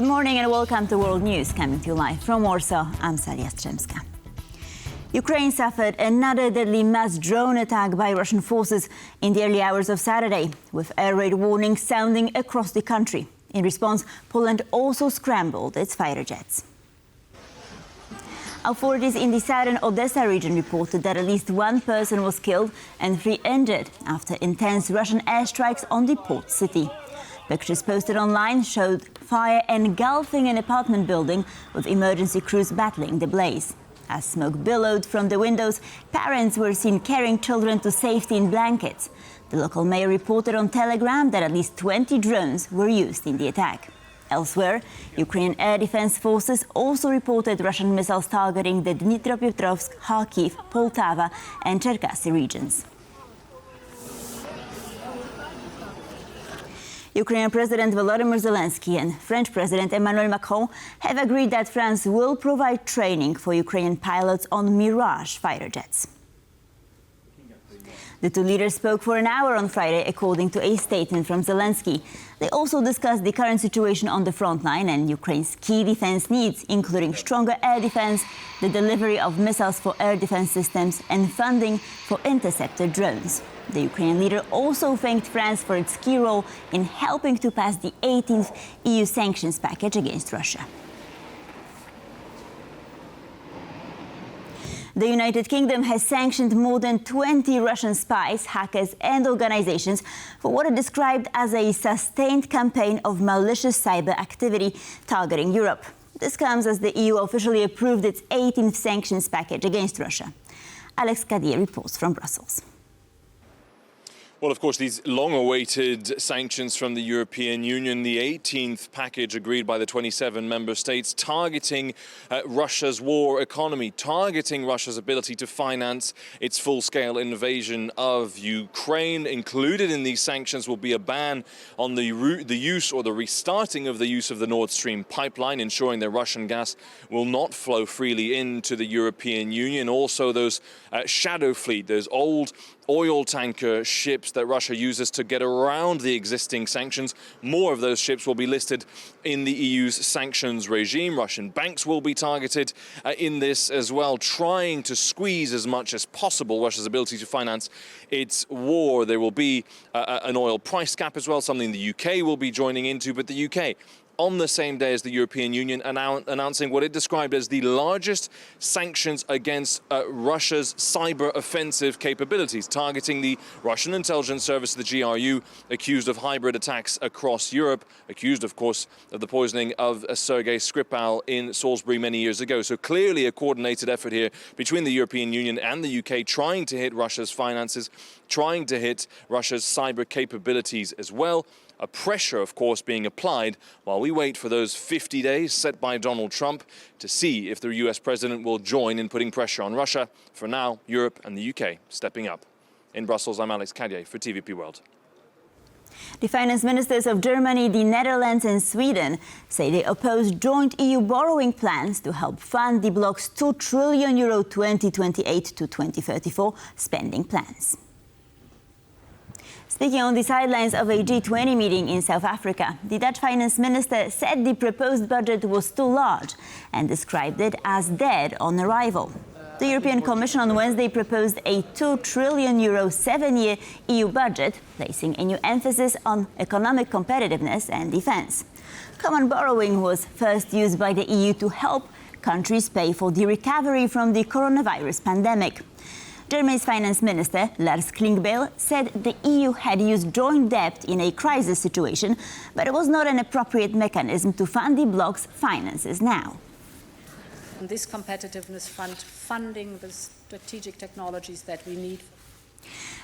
Good morning and welcome to World News, coming to you live from Warsaw. I'm Saria Strzemska. Ukraine suffered another deadly mass drone attack by Russian forces in the early hours of Saturday, with air raid warnings sounding across the country. In response, Poland also scrambled its fighter jets. Authorities in the southern Odessa region reported that at least one person was killed and 3 injured after intense Russian airstrikes on the port city. Pictures posted online showed fire engulfing an apartment building, with emergency crews battling the blaze. As smoke billowed from the windows, parents were seen carrying children to safety in blankets. The local mayor reported on Telegram that at least 20 drones were used in the attack. Elsewhere, Ukrainian air defense forces also reported Russian missiles targeting the Dnipropetrovsk, Kharkiv, Poltava and Cherkasy regions. Ukrainian President Volodymyr Zelenskyy and French President Emmanuel Macron have agreed that France will provide training for Ukrainian pilots on Mirage fighter jets. The two leaders spoke for an hour on Friday, according to a statement from Zelenskyy. They also discussed the current situation on the front line and Ukraine's key defense needs, including stronger air defense, the delivery of missiles for air defense systems, and funding for interceptor drones. The Ukrainian leader also thanked France for its key role in helping to pass the 18th EU sanctions package against Russia. The United Kingdom has sanctioned more than 20 Russian spies, hackers and organizations for what it described as a sustained campaign of malicious cyber activity targeting Europe. This comes as the EU officially approved its 18th sanctions package against Russia. Cadier reports from Brussels. Well, of course, these long-awaited sanctions from the European Union, the 18th package agreed by the 27 member states, targeting Russia's war economy, targeting Russia's ability to finance its full-scale invasion of Ukraine. Included in these sanctions will be a ban on the use or the restarting of the use of the Nord Stream pipeline, ensuring that Russian gas will not flow freely into the European Union. Also, those shadow fleet, those old oil tanker ships that Russia uses to get around the existing sanctions. More of those ships will be listed in the EU's sanctions regime. Russian banks will be targeted in this as well, trying to squeeze as much as possible Russia's ability to finance its war. There will be an oil price cap as well, something the UK will be joining into, but the UK on the same day as the European Union announcing what it described as the largest sanctions against Russia's cyber offensive capabilities, targeting the Russian intelligence service, the GRU, accused of hybrid attacks across Europe, accused, of course, of the poisoning of Sergei Skripal in Salisbury many years ago. So clearly a coordinated effort here between the European Union and the UK, trying to hit Russia's finances, trying to hit Russia's cyber capabilities as well. A pressure, of course, being applied while we wait for those 50 days set by Donald Trump to see if the US president will join in putting pressure on Russia. For now, Europe and the UK stepping up. In Brussels, I'm Cadier for TVP World. The finance ministers of Germany, the Netherlands and Sweden say they oppose joint EU borrowing plans to help fund the bloc's €2 trillion 2028 to 2034 spending plans. Speaking on the sidelines of a G20 meeting in South Africa, the Dutch finance minister said the proposed budget was too large and described it as dead on arrival. The European Commission on Wednesday proposed a €2 trillion 7-year EU budget, placing a new emphasis on economic competitiveness and defence. Common borrowing was first used by the EU to help countries pay for the recovery from the coronavirus pandemic. Germany's finance minister, Lars Klingbeil, said the EU had used joint debt in a crisis situation, but it was not an appropriate mechanism to fund the bloc's finances now. This competitiveness fund funding the strategic technologies that we need.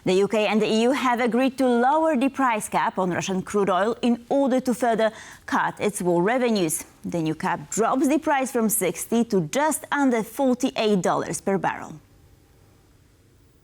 The UK and the EU have agreed to lower the price cap on Russian crude oil in order to further cut its war revenues. The new cap drops the price from $60 to just under $48 per barrel.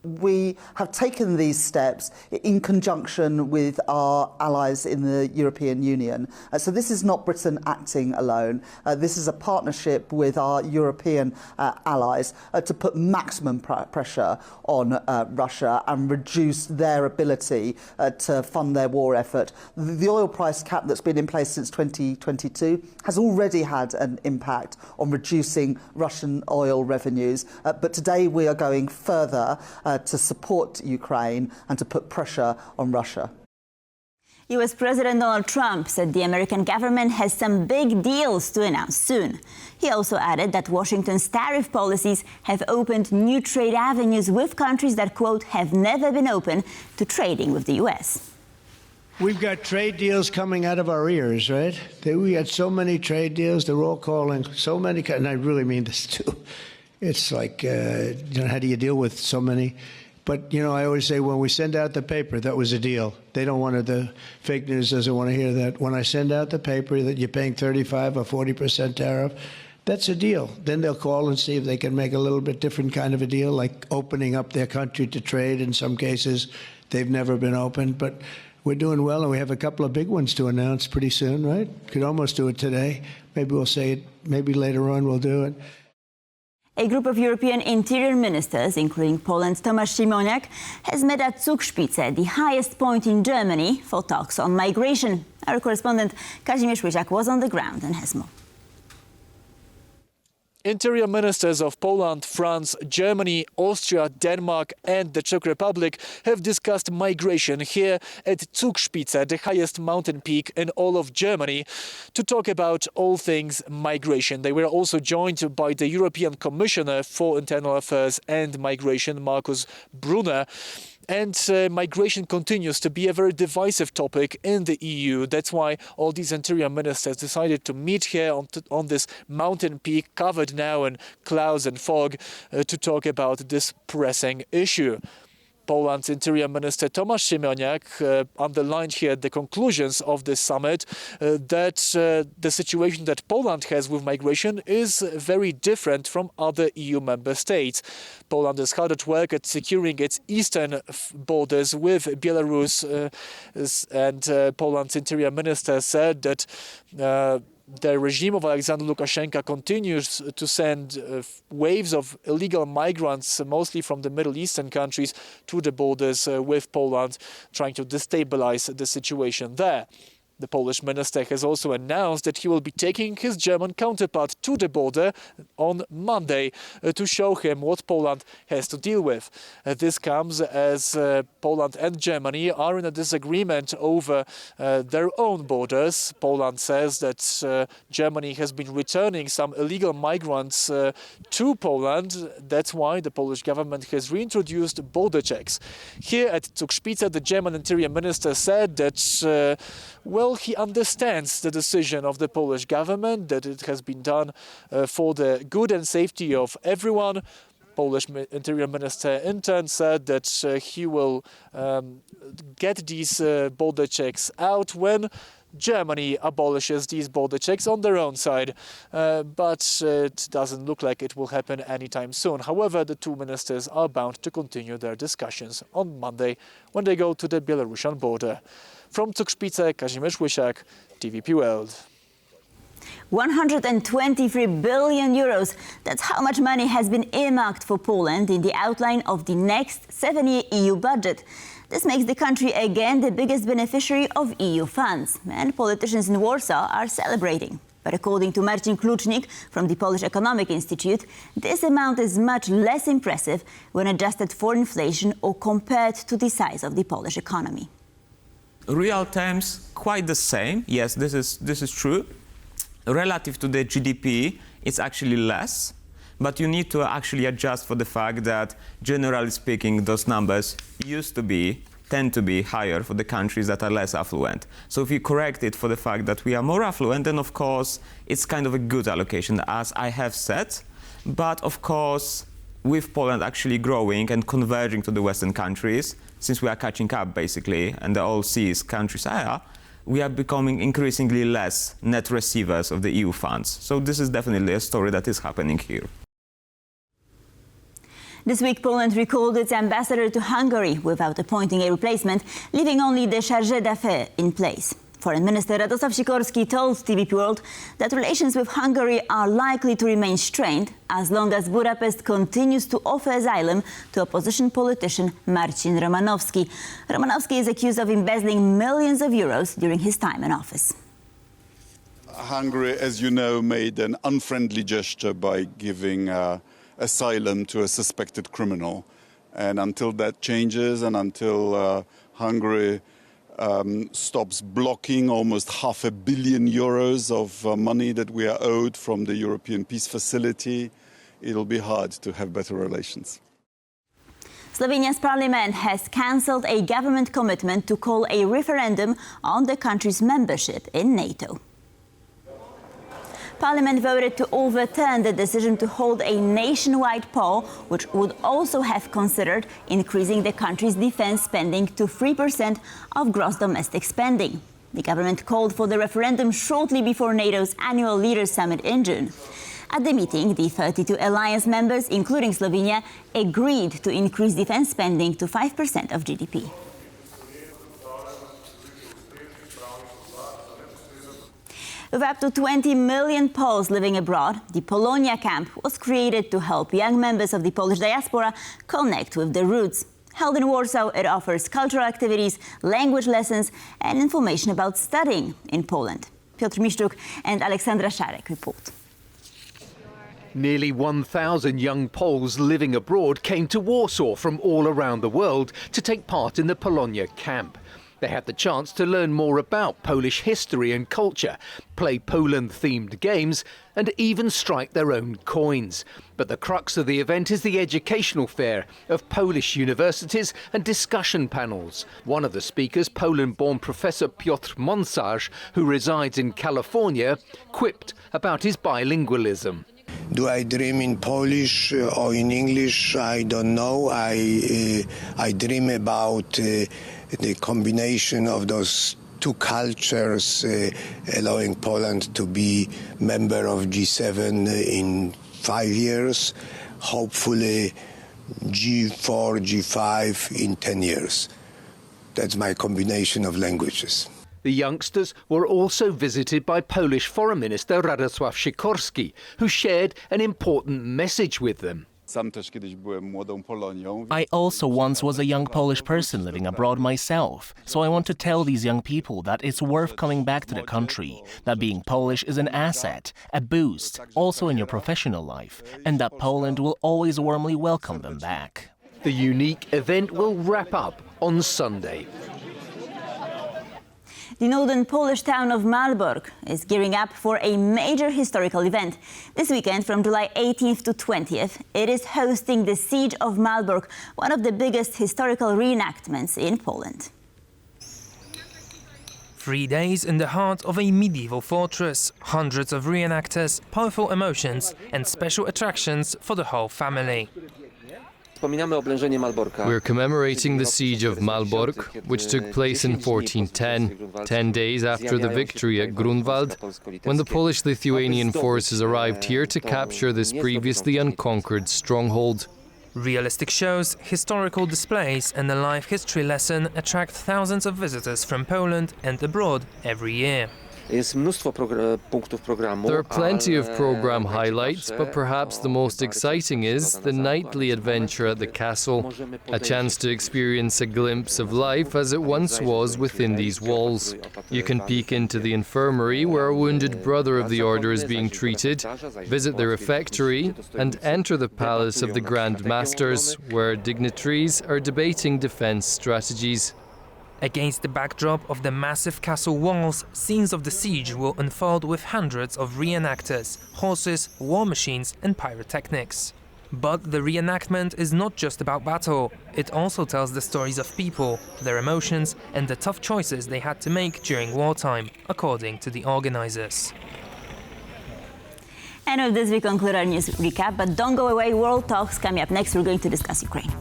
We have taken these steps in conjunction with our allies in the European Union. So this is not Britain acting alone. This is a partnership with our European allies to put maximum pressure on Russia and reduce their ability to fund their war effort. The oil price cap that's been in place since 2022 has already had an impact on reducing Russian oil revenues. But today we are going further to support Ukraine and to put pressure on Russia. US President Donald Trump said the American government has some big deals to announce soon. He also added that Washington's tariff policies have opened new trade avenues with countries that, quote, have never been open to trading with the US. We've got trade deals coming out of our ears, right? We had so many trade deals, they're all calling so many, and I really mean this too. It's like, how do you deal with so many? But, I always say when we send out the paper, that was a deal. They don't want the fake news doesn't want to hear that. When I send out the paper that you're paying 35 or 40% tariff, that's a deal. Then they'll call and see if they can make a little bit different kind of a deal, like opening up their country to trade. In some cases, they've never been opened. But we're doing well, and we have a couple of big ones to announce pretty soon, right? Could almost do it today. Maybe we'll say it. Maybe later on we'll do it. A group of European interior ministers, including Poland's Tomasz Siemoniak, has met at Zugspitze, the highest point in Germany, for talks on migration. Our correspondent Cadier was on the ground and has more. Interior ministers of Poland, France, Germany, Austria, Denmark and the Czech Republic have discussed migration here at Zugspitze, the highest mountain peak in all of Germany, to talk about all things migration. They were also joined by the European Commissioner for Internal Affairs and Migration, Markus Brunner. And migration continues to be a very divisive topic in the EU. That's why all these interior ministers decided to meet here on this mountain peak covered now in clouds and fog to talk about this pressing issue. Poland's Interior Minister Tomasz Siemoniak underlined here at the conclusions of this summit that the situation that Poland has with migration is very different from other EU member states. Poland is hard at work at securing its eastern borders with Belarus, and Poland's Interior Minister said that the regime of Alexander Lukashenko continues to send waves of illegal migrants, mostly from the Middle Eastern countries, to the borders with Poland, trying to destabilize the situation there. The Polish minister has also announced that he will be taking his German counterpart to the border on Monday to show him what Poland has to deal with. This comes as Poland and Germany are in a disagreement over their own borders. Poland says that Germany has been returning some illegal migrants to Poland. That's why the Polish government has reintroduced border checks. Here at Zugspitze, the German Interior Minister said that, he understands the decision of the Polish government, that it has been done for the good and safety of everyone. Polish Interior Minister in turn said that he will get these border checks out when Germany abolishes these border checks on their own side, but it doesn't look like it will happen anytime soon. However, the two ministers are bound to continue their discussions on Monday when they go to the Belarusian border. From Zugspitze, Kazimierz Łysiak, TVP World. 123 billion euros. That's how much money has been earmarked for Poland in the outline of the next 7-year EU budget. This makes the country again the biggest beneficiary of EU funds, and politicians in Warsaw are celebrating. But according to Marcin Klucznik from the Polish Economic Institute, this amount is much less impressive when adjusted for inflation or compared to the size of the Polish economy. Real terms, quite the same. Yes, this is true. Relative to the GDP, it's actually less. But you need to actually adjust for the fact that, generally speaking, those numbers tend to be higher for the countries that are less affluent. So if you correct it for the fact that we are more affluent, then of course it's kind of a good allocation, as I have said. But of course, with Poland actually growing and converging to the Western countries, since we are catching up basically, and the all seas countries are, we are becoming increasingly less net receivers of the EU funds. So this is definitely a story that is happening here. This week, Poland recalled its ambassador to Hungary without appointing a replacement, leaving only the chargé d'affaires in place. Foreign Minister Radosław Sikorski told TVP World that relations with Hungary are likely to remain strained as long as Budapest continues to offer asylum to opposition politician Marcin Romanowski. Romanowski is accused of embezzling millions of euros during his time in office. Hungary, as you know, made an unfriendly gesture by giving asylum to a suspected criminal. And until that changes and until Hungary stops blocking almost €500 million of money that we are owed from the European Peace Facility, it'll be hard to have better relations. Slovenia's parliament has cancelled a government commitment to call a referendum on the country's membership in NATO. Parliament voted to overturn the decision to hold a nationwide poll, which would also have considered increasing the country's defense spending to 3% of gross domestic spending. The government called for the referendum shortly before NATO's annual Leaders' Summit in June. At the meeting, the 32 alliance members, including Slovenia, agreed to increase defense spending to 5% of GDP. With up to 20 million Poles living abroad, the Polonia camp was created to help young members of the Polish diaspora connect with their roots. Held in Warsaw, it offers cultural activities, language lessons, and information about studying in Poland. Piotr Miszczuk and Aleksandra Szarek report. Nearly 1,000 young Poles living abroad came to Warsaw from all around the world to take part in the Polonia camp. They had the chance to learn more about Polish history and culture, play Poland-themed games, and even strike their own coins. But the crux of the event is the educational fair of Polish universities and discussion panels. One of the speakers, Poland-born Professor Piotr Monsarz, who resides in California, quipped about his bilingualism. Do I dream in Polish or in English? I don't know. I dream about the combination of those two cultures, allowing Poland to be member of G7 in 5 years, hopefully G4, G5 in 10 years. That's my combination of languages. The youngsters were also visited by Polish Foreign Minister Radosław Sikorski, who shared an important message with them. I also once was a young Polish person living abroad myself, so I want to tell these young people that it's worth coming back to the country, that being Polish is an asset, a boost, also in your professional life, and that Poland will always warmly welcome them back. The unique event will wrap up on Sunday. The northern Polish town of Malbork is gearing up for a major historical event. This weekend, from July 18th to 20th, it is hosting the Siege of Malbork, one of the biggest historical reenactments in Poland. 3 days in the heart of a medieval fortress, hundreds of reenactors, powerful emotions and special attractions for the whole family. We're commemorating the siege of Malbork, which took place in 1410, 10 days after the victory at Grunwald, when the Polish-Lithuanian forces arrived here to capture this previously unconquered stronghold. Realistic shows, historical displays and a live history lesson attract thousands of visitors from Poland and abroad every year. There are plenty of program highlights, but perhaps the most exciting is the nightly adventure at the castle, a chance to experience a glimpse of life as it once was within these walls. You can peek into the infirmary where a wounded brother of the order is being treated, visit the refectory, and enter the palace of the Grand Masters, where dignitaries are debating defense strategies. Against the backdrop of the massive castle walls, scenes of the siege will unfold with hundreds of reenactors, horses, war machines and pyrotechnics. But the reenactment is not just about battle. It also tells the stories of people, their emotions and the tough choices they had to make during wartime, according to the organizers. And with this we conclude our news recap, but don't go away, World Talks coming up next. We're going to discuss Ukraine.